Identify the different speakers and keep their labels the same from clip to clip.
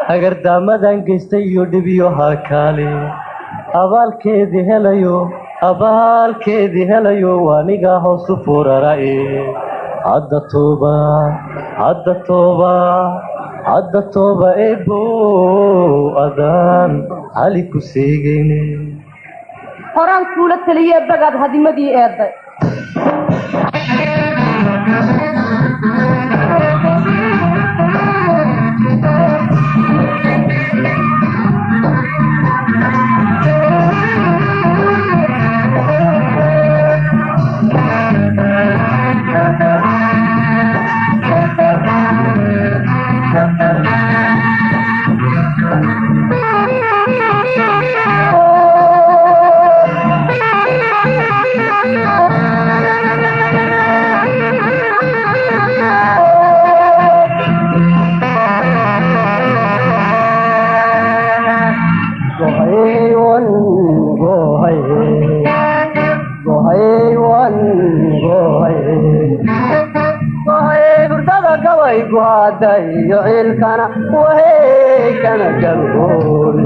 Speaker 1: hagardaamadan geystay iyo dhibiyo hakaale abaalkeedii helayo waaniga hoosu furarae hadda tooba eebow adaan hali ku seegayne
Speaker 2: horaan kuula taliye bagaad hadimadii eeday iyo ciilkana wahey kana galgool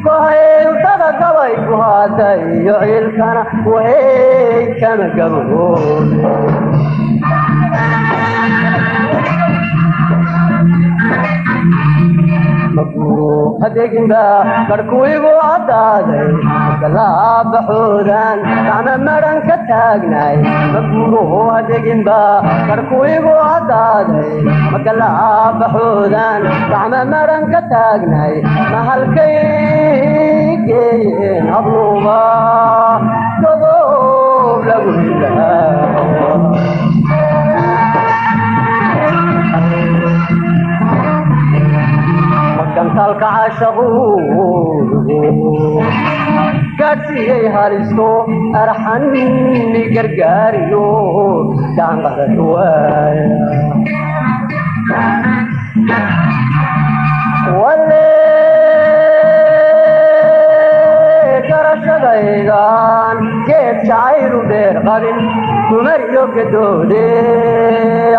Speaker 2: gohayudada gabay ku haada iyo ciilkana wahey kana galgool adeeginba barkuigu cadaaday galaabaxoodan gacma maran ka taagnay maguuruhu adeeginba barkuigu cadaaday magalaabaxoodan gacma maran ka taagnay mahalkay geeyeen habluuba godob lagu ilaa kantalka caashaqu gaadhsiiyey halisto arxanni gargaariyo gacanqadan waaya wale garashadaydan geed jacaylu dheer qabin dumar iyo gadoode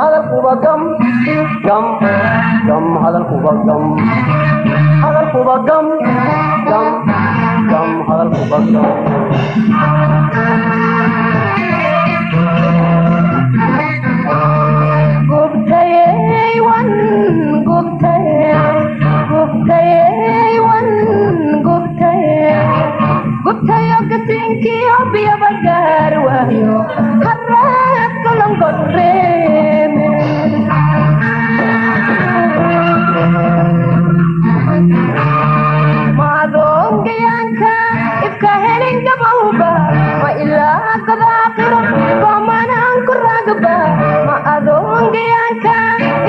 Speaker 2: hadalkuba gam hadalkuba gam gubtayo gasinkiyo biyaba gaar waayo haraad kolongodreeme maadongayaanka ifka helin gabawba ma ilaa kadaaqiro gomanaan ku ragba ma adongayaanka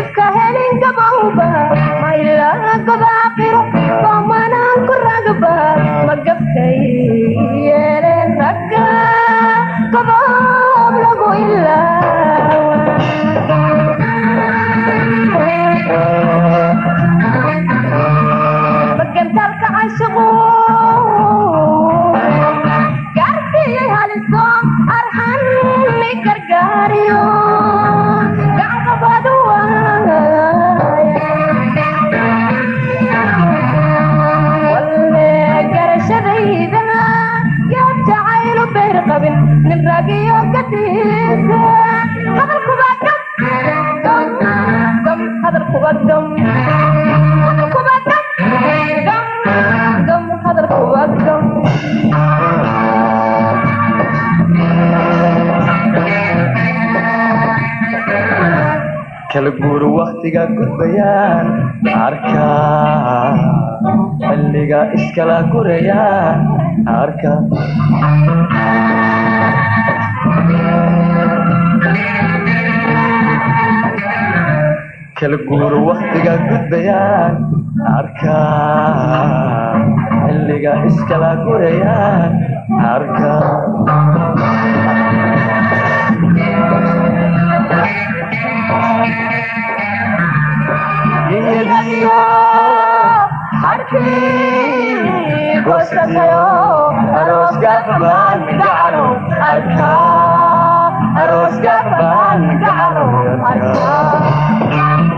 Speaker 2: ifka helin gabawba ma ilaa kadaaqiro gomanaan ku ragba ma gabkay yeeleen ragga godob lagu ilaawa magantalka cashiqu gaarsiiyey haliso arxanni gargaariyo gacanqabadu waaya walle garashadayda yaad jacaylu beer qabin nin ragiyo gadiisa hadalkuba gam hadalkuba gam kala guuru waktiga gudbayaan arkaa xilliga iskala gurayaan arka kala guuru waktiga gudbayaan arkaa xilliga iskala gurayaan arka Yeah. harkii goosatayo arooska baan gacalo arkaa arooska baan gacalo arkaa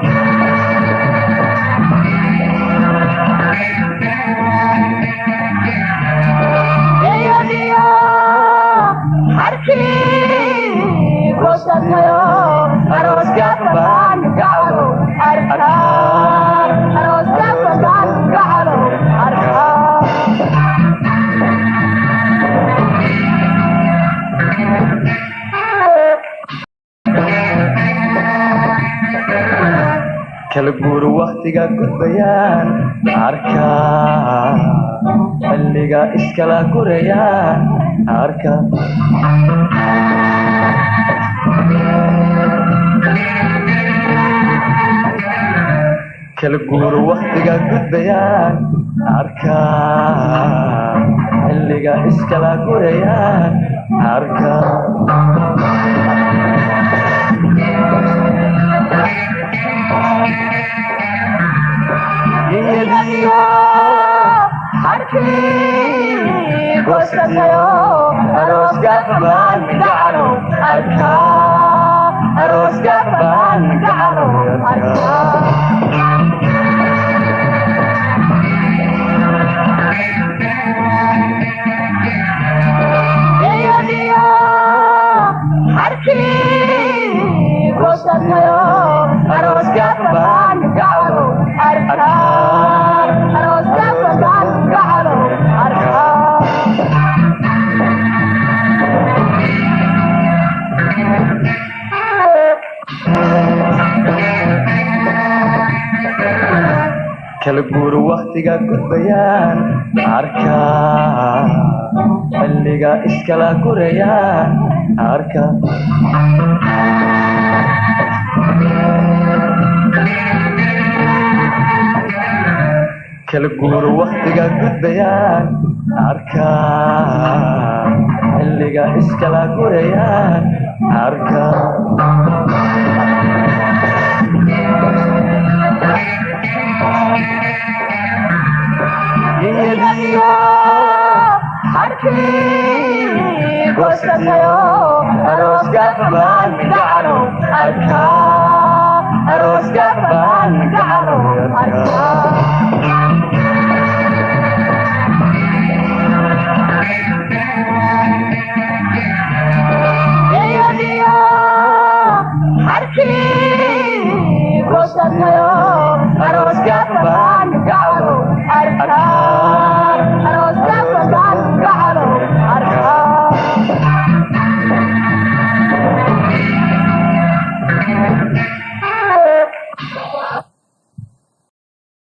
Speaker 2: harkii goosatayo arooska baan gacalo arkaa arooska baan gacalo arkaa
Speaker 1: kala guur waqtiga gudbayaan arkaa xilliga iskala gurayaan arkaa kala guur waqtiga gudbayaan arkaa xilliga iskala gurayaan arkaa
Speaker 2: harkii goosatayo arooska baan gacalo arkaa arooska baan gacalo arkaa harkii goosatayo arooska baan gacalo arkaa arooska baan gacalo arkaa
Speaker 1: kala guur waqtiga gudbayaan arkaa xilliga iskala gurayaan arkaa kala guur waqtiga gudbayaan arkaa xilliga iskala gurayaan arkaa
Speaker 2: harkii goosatayo arooska baan gacalo arkaa arooska baan gacalo arkaa harkii goosatayo arooska baan gacalo arkaa